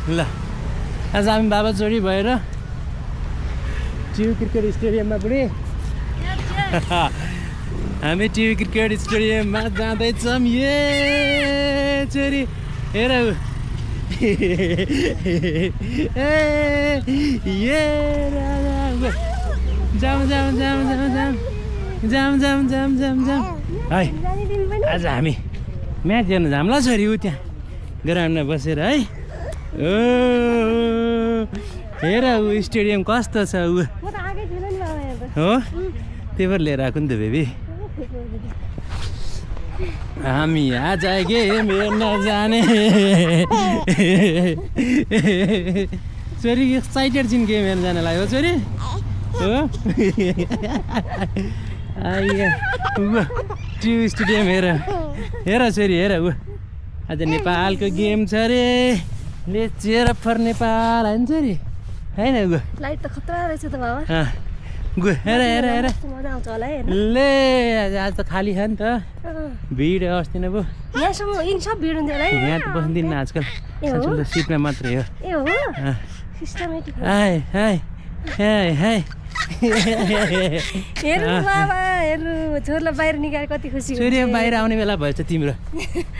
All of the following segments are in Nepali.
ल आज हामी बाबा छोरी भएर टियु क्रिकेट स्टेडियममा पुगे हामी टियु क्रिकेट स्टेडियममा जाँदैछौँ ये छोरी हेर ये जाऊँ जाऊँ जाऊँ जाऊँ जाऊँ जाऊँ जाऊँ जाऊँ जाऊँ जाऊँ है आज हामी म्याच हेर्नु जाऊँ ल छोरी ऊ त्यहाँ ग्राउन्डमा बसेर है ओ हेर ऊ स्टेडियम कस्तो छ ऊ हो त्यही भएर लिएर आएको नि त बेबी हामी आज गेम हेर्न जाने छोरी एक्साइटेड छिन् गेम हेर्न जानलाई हो छोरी हो टियु स्टेडियम हेर हेर छोरी हेर ऊ आज नेपालको गेम छ रे ले चेयर फर नेपाल होइन छोरी होइन गो लाइट त खतरा रहेछ त बाबा गो हेर हेर हेर मजा आउँछ होला है ले आज त खाली छ नि त भिड अस्ति नै भयो यहाँसम्म यिन सब भिड हुन्थ्यो होला है यहाँ त बस्दिनँ आजकल सानो सिटमा मात्रै हो ए हो सिस्टमेटिक हाय हाय हाय हाय हेर्नु बाबा हेर्नु छोरीलाई बाहिर निकाले कति खुसी हुन्छ छोरी बाहिर आउने बेला भएछ तिम्रो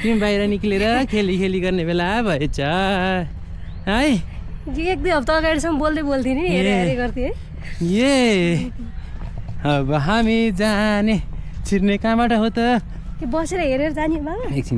तिमी बाहिर निक्लेर खेली खेली गर्ने बेला भएछ है एक दुई हप्ता अगाडिसम्म बोल्थेँ नि हेरे हेरे गर्थेँ है ये अब हामी जाने छिर्ने कहाँबाट हो त बसेर हेरेर जाने बाबा एकछिन